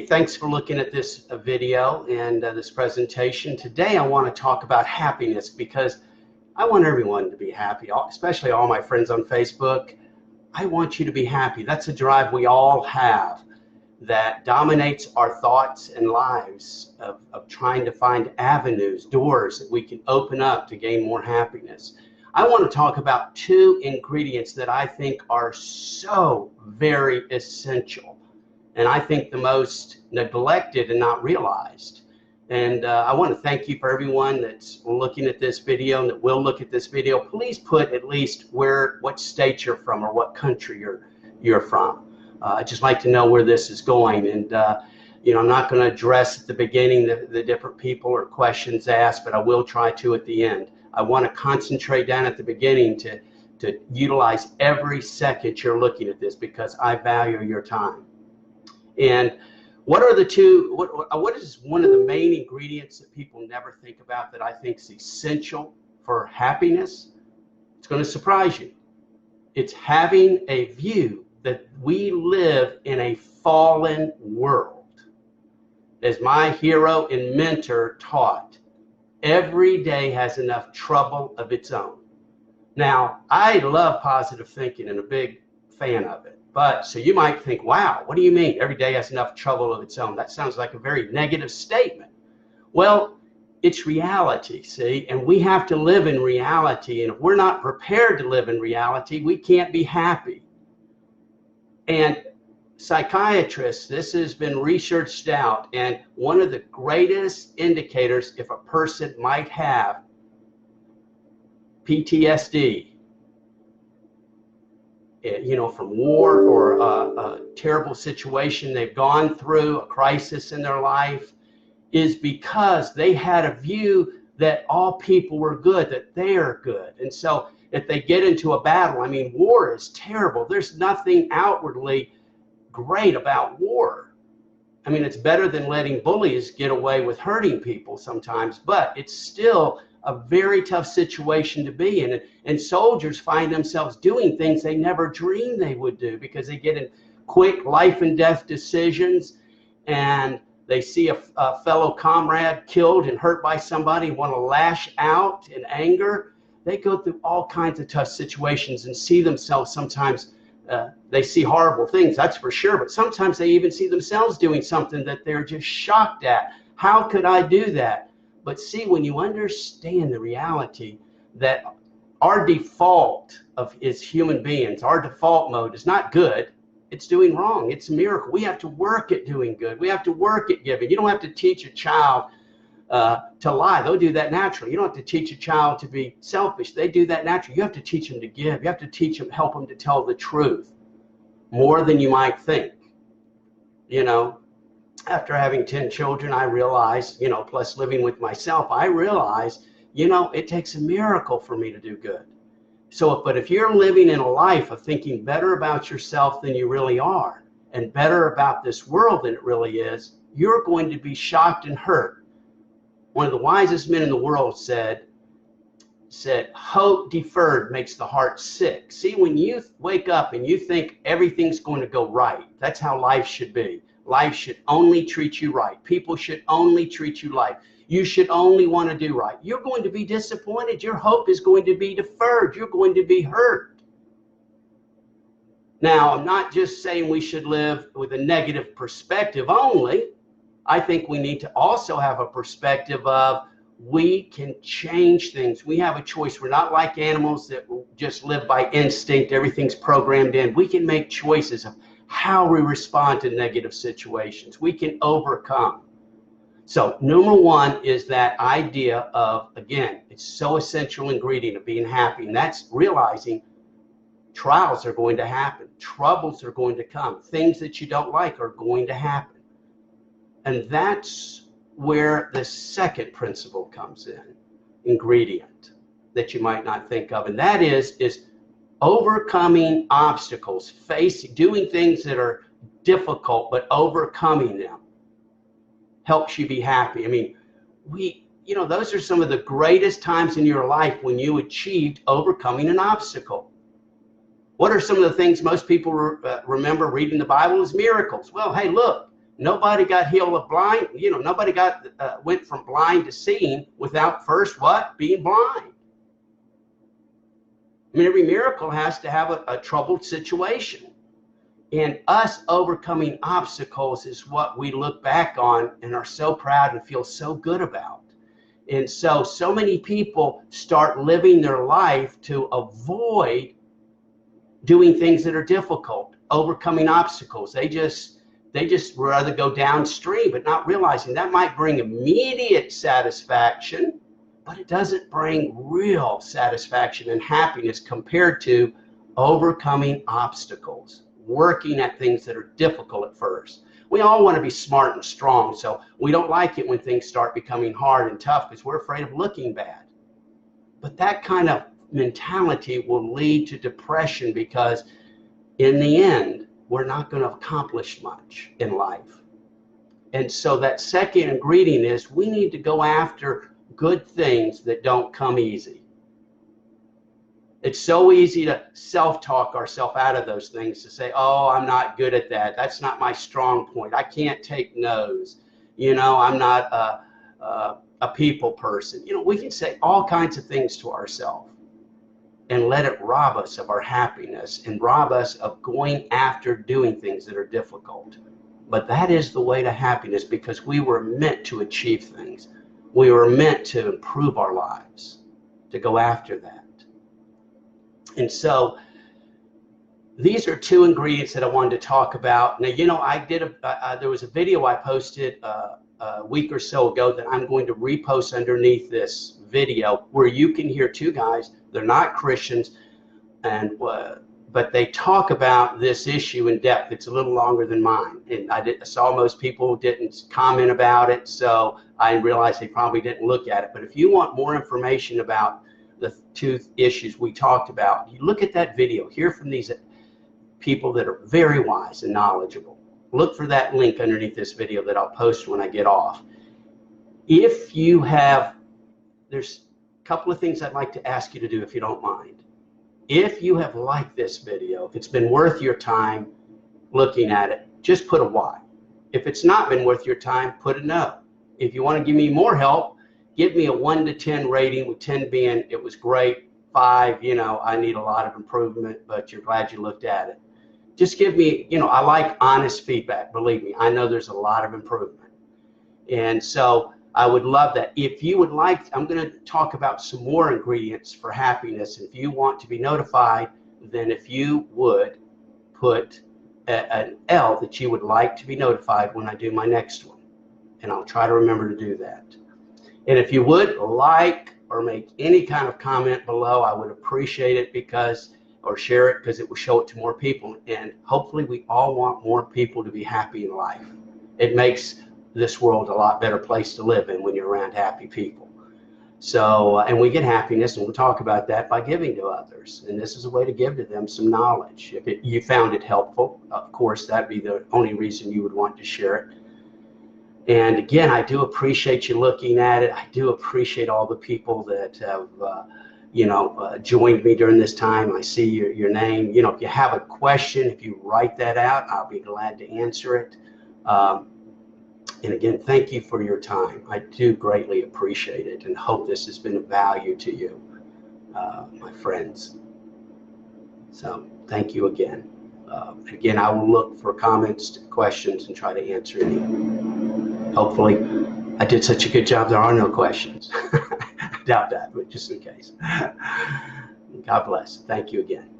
Hey, thanks for looking at this video and this presentation. Today I want to talk about happiness because I want everyone to be happy, especially all my friends on Facebook. I want you to be happy. That's a drive we all have that dominates our thoughts and lives of trying to find avenues, doors that we can open up to gain more happiness. I want to talk about two ingredients that I think are so very essential, and I think the most neglected and not realized. And I want to thank you for everyone that's looking at this video and that will look at this video. Please put at least what state you're from or what country you're from. I'd just like to know where this is going. And I'm not going to address at the beginning the different people or questions asked, but I will try to at the end. I want to concentrate down at the beginning to utilize every second you're looking at this because I value your time. And what are the two, what is one of the main ingredients that people never think about that I think is essential for happiness? It's going to surprise you. It's having a view that we live in a fallen world. As my hero and mentor taught, every day has enough trouble of its own. Now, I love positive thinking and a big fan of it. But so you might think, wow, what do you mean every day has enough trouble of its own? That sounds like a very negative statement. Well, it's reality, see, and we have to live in reality. And if we're not prepared to live in reality, we can't be happy. And psychiatrists, this has been researched out, and one of the greatest indicators if a person might have PTSD, from war or a terrible situation they've gone through, a crisis in their life, is because they had a view that all people were good, that they are good. And so if they get into a battle, I mean, war is terrible. There's nothing outwardly great about war. I mean, it's better than letting bullies get away with hurting people sometimes, but it's still a very tough situation to be in. And soldiers find themselves doing things they never dreamed they would do because they get in quick life and death decisions, and they see a fellow comrade killed and hurt by somebody, want to lash out in anger. They go through all kinds of tough situations and see themselves sometimes, they see horrible things, that's for sure, but sometimes they even see themselves doing something that they're just shocked at. How could I do that? But see, when you understand the reality that our default as human beings, our default mode is not good, it's doing wrong, it's a miracle. We have to work at doing good. We have to work at giving. You don't have to teach a child to lie. They'll do that naturally. You don't have to teach a child to be selfish. They do that naturally. You have to teach them to give. You have to teach them, help them to tell the truth more than you might think. After having 10 children, I realized, plus living with myself, I realized, it takes a miracle for me to do good. But if you're living in a life of thinking better about yourself than you really are, and better about this world than it really is, you're going to be shocked and hurt. One of the wisest men in the world said, hope deferred makes the heart sick. See, when you wake up and you think everything's going to go right, that's how life should be. Life should only treat you right. People should only treat you right. You should only want to do right. You're going to be disappointed. Your hope is going to be deferred. You're going to be hurt. Now, I'm not just saying we should live with a negative perspective only. I think we need to also have a perspective of we can change things. We have a choice. We're not like animals that just live by instinct. Everything's programmed in. We can make choices of how we respond to negative situations. We can overcome. So number one is that idea of, again, it's so essential ingredient of being happy, and that's realizing trials are going to happen. Troubles are going to come. Things that you don't like are going to happen. And that's where the second principle comes in, ingredient that you might not think of, and that is overcoming obstacles, doing things that are difficult, but overcoming them helps you be happy. I mean, those are some of the greatest times in your life when you achieved overcoming an obstacle. What are some of the things most people remember reading the Bible as miracles? Well, hey, look, Nobody got healed of blind. Nobody went from blind to seeing without first what? Being blind. I mean, every miracle has to have a troubled situation. And us overcoming obstacles is what we look back on and are so proud and feel so good about. And so many people start living their life to avoid doing things that are difficult, overcoming obstacles. They just rather go downstream, but not realizing that might bring immediate satisfaction, but it doesn't bring real satisfaction and happiness compared to overcoming obstacles, working at things that are difficult at first. We all want to be smart and strong, so we don't like it when things start becoming hard and tough because we're afraid of looking bad. But that kind of mentality will lead to depression because in the end, we're not going to accomplish much in life. And so that second ingredient is we need to go after good things that don't come easy. It's so easy to self-talk ourselves out of those things, to say, oh, I'm not good at that. That's not my strong point. I can't take no's. I'm not a people person. We can say all kinds of things to ourselves and let it rob us of our happiness and rob us of going after doing things that are difficult. But that is the way to happiness because we were meant to achieve things. We were meant to improve our lives, to go after that. And so these are two ingredients that I wanted to talk about. Now, I did there was a video I posted a week or so ago that I'm going to repost underneath this video where you can hear two guys. They're not Christians, but they talk about this issue in depth. It's a little longer than mine, and I saw most people didn't comment about it, so I realized they probably didn't look at it. But if you want more information about the two issues we talked about, you look at that video, hear from these people that are very wise and knowledgeable. Look for that link underneath this video that I'll post when I get off. If you have, there's a couple of things I'd like to ask you to do if you don't mind. If you have liked this video, if it's been worth your time looking at it, just put a Y. If it's not been worth your time, put a no. If you want to give me more help, give me a 1 to 10 rating, with 10 being it was great, 5, I need a lot of improvement, but you're glad you looked at it. Just give me, I like honest feedback. Believe me, I know there's a lot of improvement. And so I would love that. If you would like, I'm going to talk about some more ingredients for happiness. If you want to be notified, then if you would put an L that you would like to be notified when I do my next one. And I'll try to remember to do that. And if you would like or make any kind of comment below, I would appreciate it or share it because it will show it to more people. And hopefully we all want more people to be happy in life. It makes this world a lot better place to live in when you're around happy people. So, and we get happiness, and we'll talk about that by giving to others. And this is a way to give to them some knowledge. If you found it helpful, of course, that'd be the only reason you would want to share it. And again, I do appreciate you looking at it. I do appreciate all the people that have, joined me during this time. I see your name. If you have a question, if you write that out, I'll be glad to answer it. And again, thank you for your time. I do greatly appreciate it and hope this has been of value to you, my friends. So thank you again. Again, I will look for comments, questions, and try to answer any. Hopefully, I did such a good job there are no questions. I doubt that, but just in case. God bless. Thank you again.